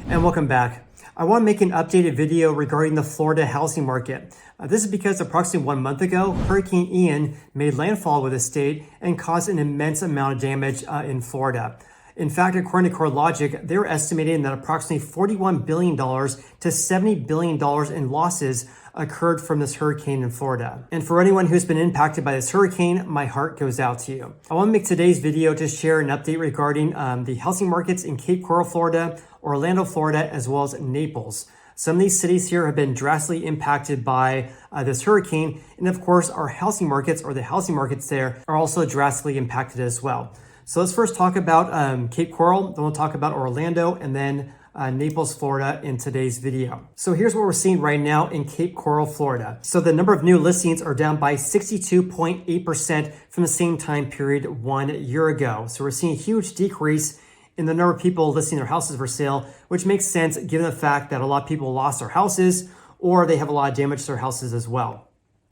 And welcome back. I want to make an updated video regarding the Florida housing market. This is because approximately 1 month ago, Hurricane Ian made landfall with the state and caused an immense amount of damage in Florida. In fact, according to CoreLogic, they're estimating that approximately $41 billion to $70 billion in losses occurred from this hurricane in Florida. And for anyone who's been impacted by this hurricane, my heart goes out to you. I want to make today's video to share an update regarding the housing markets in Cape Coral, Florida, Orlando, Florida, as well as Naples. Some of these cities here have been drastically impacted by this hurricane. And of course, our housing markets, or the housing markets there, are also drastically impacted as well. So let's first talk about Cape Coral, then we'll talk about Orlando, and then Naples, Florida in today's video. So here's what we're seeing right now in Cape Coral, Florida. So the number of new listings are down by 62.8% from the same time period 1 year ago. So we're seeing a huge decrease in the number of people listing their houses for sale, which makes sense given the fact that a lot of people lost their houses or they have a lot of damage to their houses as well.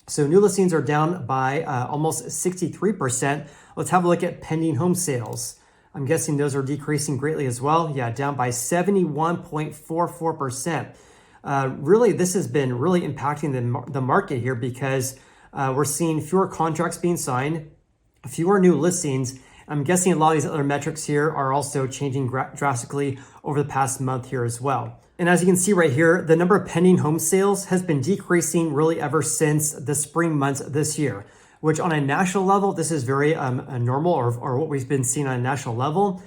So new listings are down by almost 63%. Let's have a look at pending home sales. I'm guessing those are decreasing greatly as well. Yeah, down by 71.44%. Really, this has been really impacting the market here because we're seeing fewer contracts being signed, fewer new listings. I'm guessing a lot of these other metrics here are also changing drastically over the past month here as well. And as you can see right here, the number of pending home sales has been decreasing really ever since the spring months this year, which on a national level, this is very normal or what we've been seeing on a national level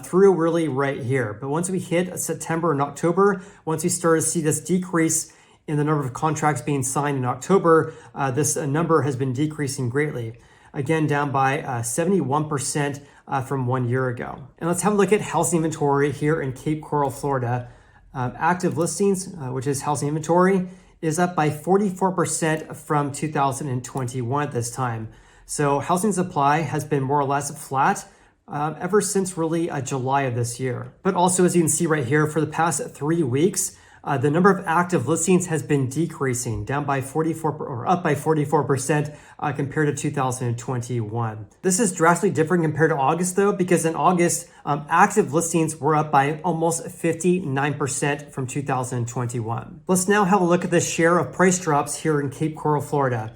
through really right here. But once we hit September and October, once we start to see this decrease in the number of contracts being signed in October, this number has been decreasing greatly. Again, down by 71% from 1 year ago. And let's have a look at housing inventory here in Cape Coral, Florida. Active listings, which is housing inventory, is up by 44% from 2021 at this time. So housing supply has been more or less flat ever since really July of this year. But also, as you can see right here, for the past 3 weeks, the number of active listings has been decreasing, down by 44% compared to 2021. This is drastically different compared to August though, because in August, active listings were up by almost 59% from 2021. Let's now have a look at the share of price drops here in Cape Coral, Florida.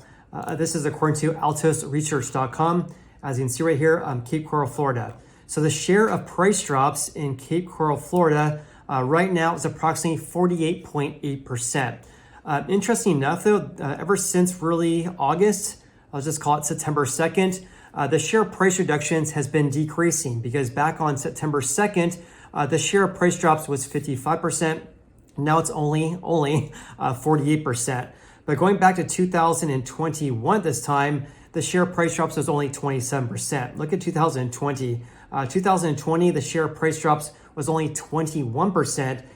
This is according to altosresearch.com. As you can see right here, Cape Coral, Florida. So the share of price drops in Cape Coral, Florida, right now is approximately 48.8%. Interesting enough though, ever since really August, I'll just call it September 2nd, the share of price reductions has been decreasing because back on September 2nd, the share of price drops was 55%. Now it's only 48%. But going back to 2021 this time, the share of price drops was only 27%. Look at 2020. 2020, the share of price drops was only 21.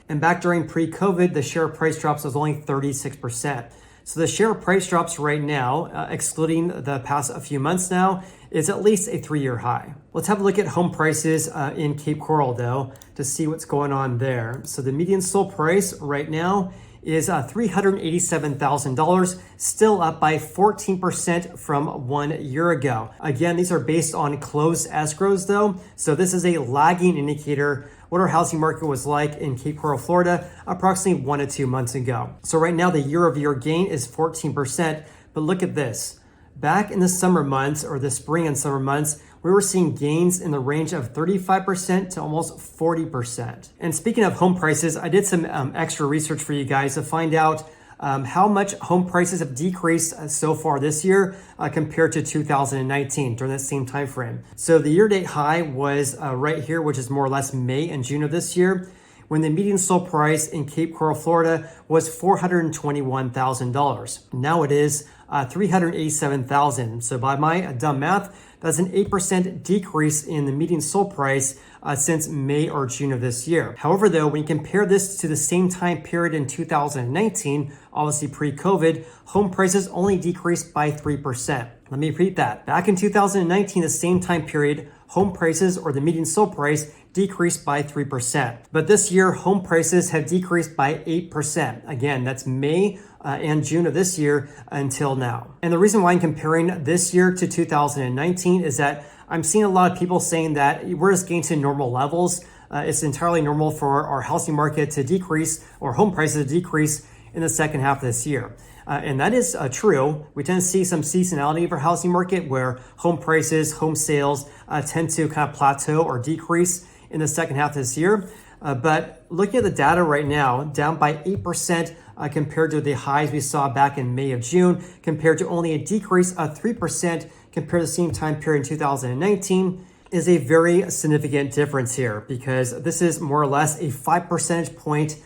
And back during pre-COVID, the share of price drops was only 36%. So the share of price drops right now, excluding the past few months now, is at least a 3-year high. Let's have a look at home prices in Cape Coral though, to see what's going on there. So the median sold price right now is $387,000, still up by 14% from 1 year ago. Again, these are based on closed escrows though. So this is a lagging indicator what our housing market was like in Cape Coral, Florida, approximately 1 to 2 months ago. So right now the year-over-year gain is 14%, but look at this. Back in the summer months or the spring and summer months, we were seeing gains in the range of 35% to almost 40%. And speaking of home prices, I did some extra research for you guys to find out how much home prices have decreased so far this year compared to 2019 during that same time frame. So the year-to-date high was right here, which is more or less May and June of this year, when the median sold price in Cape Coral, Florida was $421,000. Now it is $387,000. So by my dumb math, that's an 8% decrease in the median sold price since May or June of this year. However, though, when you compare this to the same time period in 2019, obviously pre-COVID, home prices only decreased by 3%. Let me repeat that. Back in 2019, the same time period, home prices or the median sold price decreased by 3%. But this year, home prices have decreased by 8%. Again, that's May and June of this year until now. And the reason why I'm comparing this year to 2019 is that I'm seeing a lot of people saying that we're just getting to normal levels. It's entirely normal for our housing market to decrease or home prices to decrease in the second half of this year. And that is true. We tend to see some seasonality of our housing market where home prices, home sales tend to kind of plateau or decrease in the second half of this year. But looking at the data right now, down by 8% compared to the highs we saw back in May of June, compared to only a decrease of 3% compared to the same time period in 2019, is a very significant difference here, because this is more or less a 5 percentage point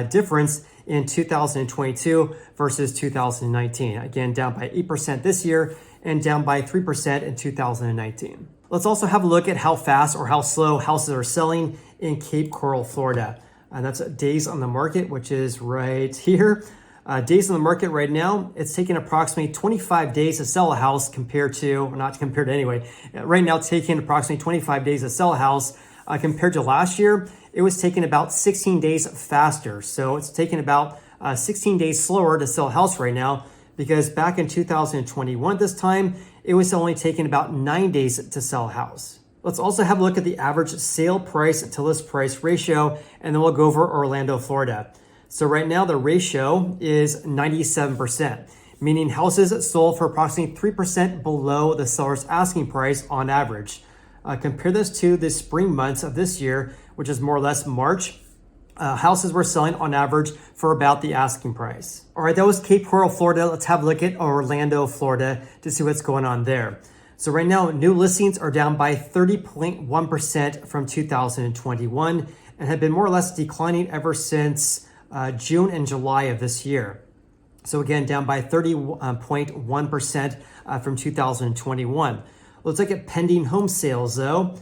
difference in 2022 versus 2019. Again, down by 8% this year and down by 3% in 2019. Let's also have a look at how fast or how slow houses are selling in Cape Coral, Florida. And that's days on the market, which is right here. Days on the market right now, it's taking approximately 25 days to sell a house compared to, not compared to anyway, right now it's taking approximately 25 days to sell a house. Compared to last year, it was taking about 16 days faster. So it's taking about 16 days slower to sell a house right now, because back in 2021 this time, it was only taking about 9 days to sell a house. Let's also have a look at the average sale price to list price ratio, and then we'll go over Orlando, Florida. So right now the ratio is 97%, meaning houses sold for approximately 3% below the seller's asking price on average. Compare this to the spring months of this year, which is more or less March. Houses were selling on average for about the asking price. All right, that was Cape Coral, Florida. Let's have a look at Orlando, Florida to see what's going on there. So right now, new listings are down by 30.1% from 2021 and have been more or less declining ever since June and July of this year. So again, down by 30.1% from 2021. Let's look at pending home sales though.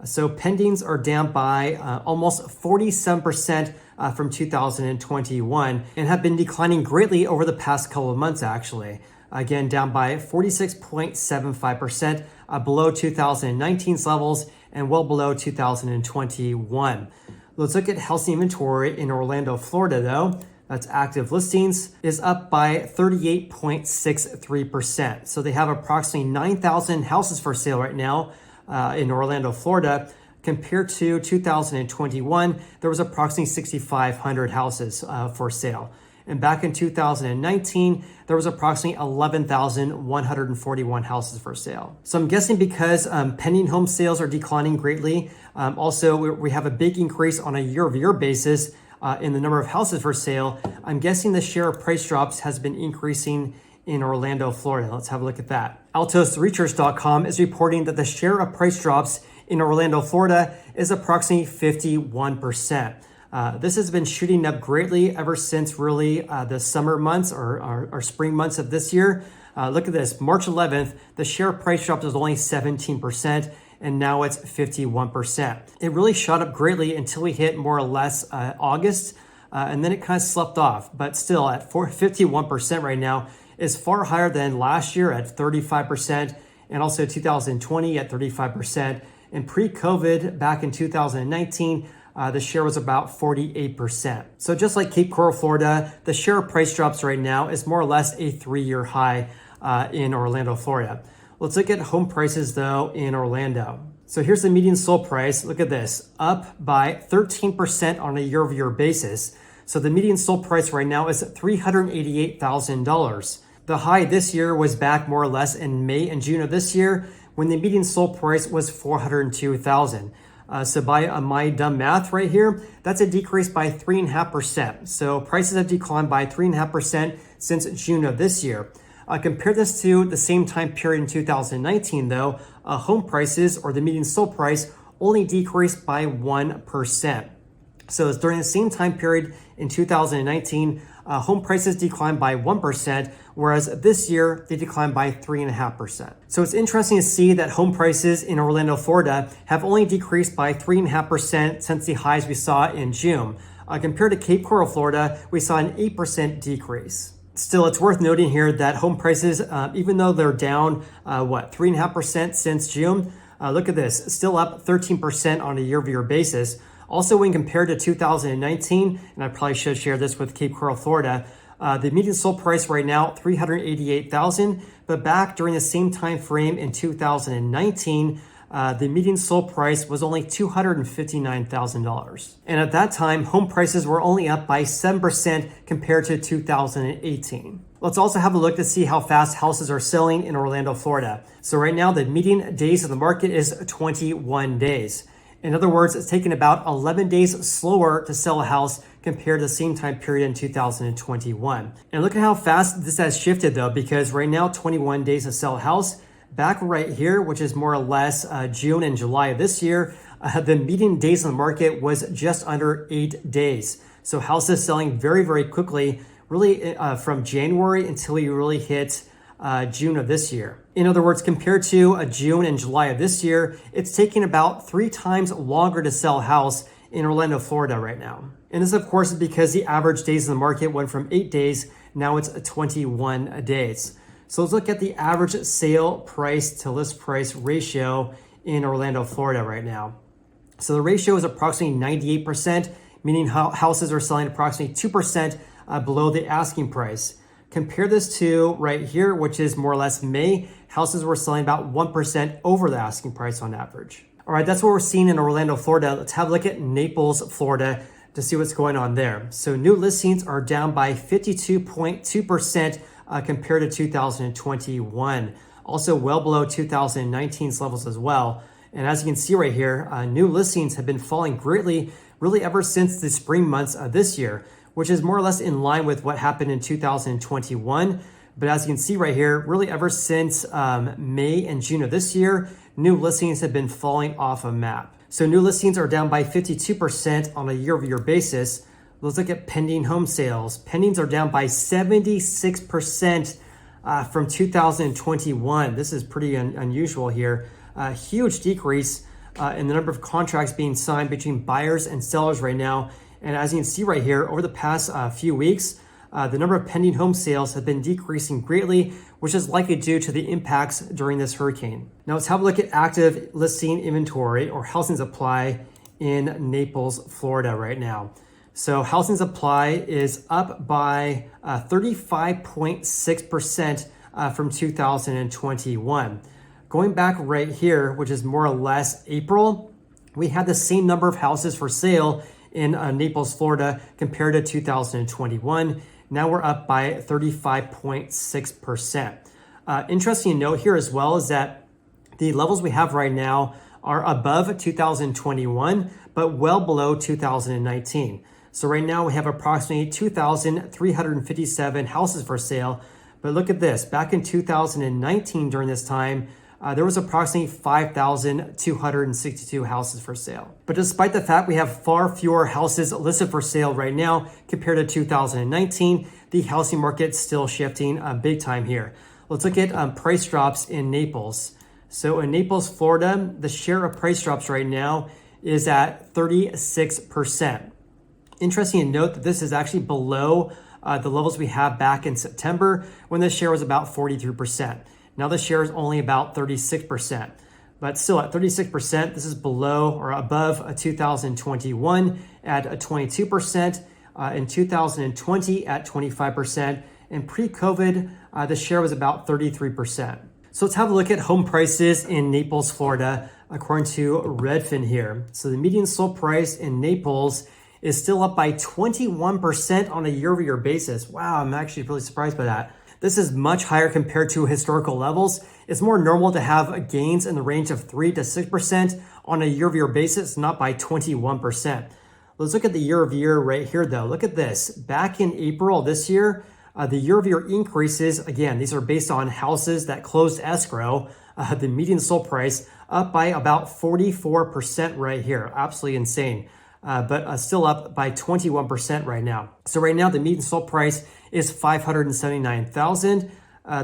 So pendings are down by almost 47% from 2021 and have been declining greatly over the past couple of months actually. Again, down by 46.75%, below 2019's levels and well below 2021. Let's look at housing inventory in Orlando, Florida though. That's active listings, is up by 38.63%. So they have approximately 9,000 houses for sale right now in Orlando, Florida. Compared to 2021, there was approximately 6,500 houses for sale. And back in 2019, there was approximately 11,141 houses for sale. So I'm guessing because pending home sales are declining greatly, also we have a big increase on a year-over-year basis in the number of houses for sale. I'm guessing the share of price drops has been increasing in Orlando, Florida. Let's have a look at that. AltosResearch.com is reporting that the share of price drops in Orlando, Florida is approximately 51%. This has been shooting up greatly ever since really the summer months or spring months of this year. Look at this, March 11th, the share of price drops was only 17%, and now it's 51%. It really shot up greatly until we hit more or less August, and then it kind of slept off. But still, at 51% right now is far higher than last year at 35%, and also 2020 at 35%. And pre-COVID, back in 2019, the share was about 48%. So just like Cape Coral, Florida, the share of price drops right now is more or less a 3-year high in Orlando, Florida. Let's look at home prices though in Orlando. So here's the median sold price. Look at this, up by 13% on a year-over-year basis. So the median sold price right now is $388,000. The high this year was back more or less in May and June of this year when the median sold price was $402,000. So by my dumb math right here, that's a decrease by 3.5%. So prices have declined by 3.5% since June of this year. Compare this to the same time period in 2019 though, home prices or the median sold price only decreased by 1%. So it's during the same time period in 2019, home prices declined by 1%, whereas this year they declined by 3.5%. So it's interesting to see that home prices in Orlando, Florida have only decreased by 3.5% since the highs we saw in June. Compared to Cape Coral, Florida, we saw an 8% decrease. Still, it's worth noting here that home prices, even though they're down, 3.5% since June, look at this, still up 13% on a year-over-year basis. Also, when compared to 2019, and I probably should share this with Cape Coral, Florida, the median sold price right now, $388,000, but back during the same time frame in 2019, the median sold price was only $259,000. And at that time, home prices were only up by 7% compared to 2018. Let's also have a look to see how fast houses are selling in Orlando, Florida. So right now, the median days of the market is 21 days. In other words, it's taken about 11 days slower to sell a house compared to the same time period in 2021. And look at how fast this has shifted though, because right now, 21 days to sell a house. Back right here, which is more or less June and July of this year, the median days on the market was just under 8 days. So houses selling very, very quickly, really from January until you really hit June of this year. In other words, compared to June and July of this year, it's taking about 3 times longer to sell a house in Orlando, Florida right now. And this, of course, is because the average days in the market went from 8 days, now it's 21 days. So let's look at the average sale price to list price ratio in Orlando, Florida right now. So the ratio is approximately 98%, meaning houses are selling approximately 2% below the asking price. Compare this to right here, which is more or less May. Houses were selling about 1% over the asking price on average. All right, that's what we're seeing in Orlando, Florida. Let's have a look at Naples, Florida to see what's going on there. So new listings are down by 52.2% compared to 2021. Also well below 2019's levels as well. And as you can see right here, new listings have been falling greatly, really ever since the spring months of this year, which is more or less in line with what happened in 2021. But as you can see right here, really ever since May and June of this year, new listings have been falling off a map. So new listings are down by 52% on a year-over-year basis. Let's look at pending home sales. Pendings are down by 76% from 2021. This is pretty unusual here. A huge decrease in the number of contracts being signed between buyers and sellers right now. And as you can see right here, over the past few weeks, the number of pending home sales have been decreasing greatly, which is likely due to the impacts during this hurricane. Now let's have a look at active listing inventory or housing supply in Naples, Florida right now. So housing supply is up by 35.6% from 2021. Going back right here, which is more or less April, we had the same number of houses for sale in Naples, Florida compared to 2021. Now we're up by 35.6%. Interesting to note here as well is that the levels we have right now are above 2021, but well below 2019. So right now we have approximately 2,357 houses for sale. But look at this, back in 2019 during this time, there was approximately 5,262 houses for sale. But despite the fact we have far fewer houses listed for sale right now compared to 2019, the housing market's still shifting big time here. Let's look at price drops in Naples. So in Naples, Florida, the share of price drops right now is at 36%. Interesting to note that this is actually below the levels we have back in September when the share was about 43%. Now the share is only about 36%, but still at 36%, this is below or above 2021 at 22%, in 2020 at 25%, and pre-COVID, the share was about 33%. So let's have a look at home prices in Naples, Florida, according to Redfin here. So the median sold price in Naples is still up by 21% on a year-over-year basis. Wow, I'm actually really surprised by that. This is much higher compared to historical levels. It's more normal to have gains in the range of 3 to 6% on a year-over-year basis, not by 21%. Let's look at the year-over-year right here though. Look at this. Back in April this year, the year-over-year increases, again, these are based on houses that closed escrow, the median sold price up by about 44% right here. Absolutely insane. But still up by 21% right now. So right now, the median sold price is $579,000.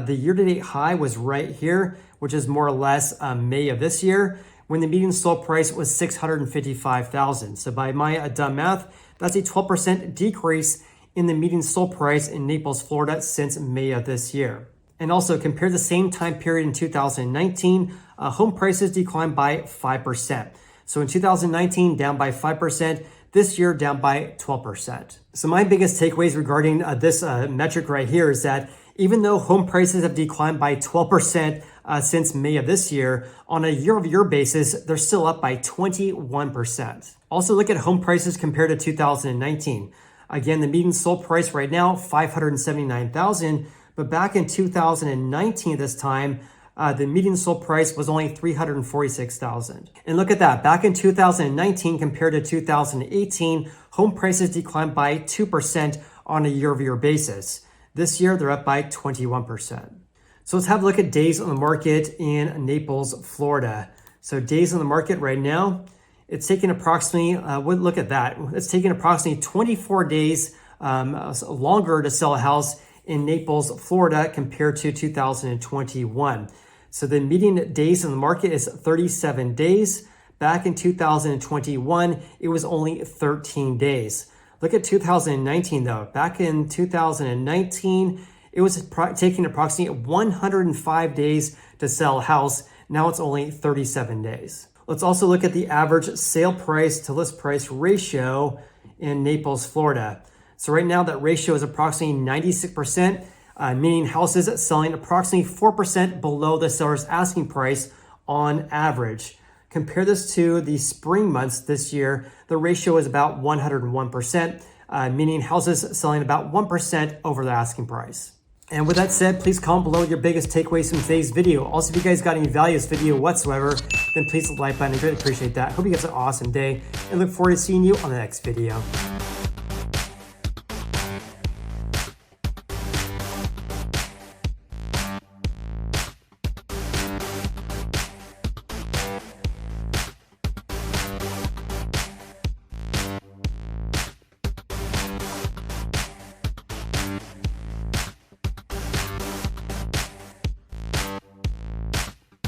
The year-to-date high was right here, which is more or less May of this year, when the median sold price was $655,000. So by my dumb math, that's a 12% decrease in the median sold price in Naples, Florida since May of this year. And also compare the same time period in 2019, home prices declined by 5%. So in 2019, down by 5%, this year down by 12%. So my biggest takeaways regarding this metric right here is that even though home prices have declined by 12% since May of this year. On a year-over-year basis, they're still up by 21%. Also, look at home prices compared to 2019. Again, the median sold price right now, $579,000, but back in 2019 this time, the median sold price was only $346,000. And look at that, back in 2019 compared to 2018, home prices declined by 2% on a year-over-year basis. This year, they're up by 21%. So let's have a look at days on the market in Naples, Florida. So days on the market right now, it's taking approximately, look at that. It's taking approximately 24 days longer to sell a house in Naples, Florida compared to 2021. So the median days on the market is 37 days. Back in 2021, it was only 13 days. Look at 2019 though. Back in 2019, it was taking approximately 105 days to sell a house. Now it's only 37 days. Let's also look at the average sale price to list price ratio in Naples, Florida. So right now that ratio is approximately 96%, meaning houses selling approximately 4% below the seller's asking price on average. Compare this to the spring months this year, the ratio is about 101%, meaning houses selling about 1% over the asking price. And with that said, please comment below your biggest takeaways from today's video. Also, if you guys got any value in this video whatsoever, then please hit the like button. I greatly appreciate that. Hope you guys have an awesome day and look forward to seeing you on the next video.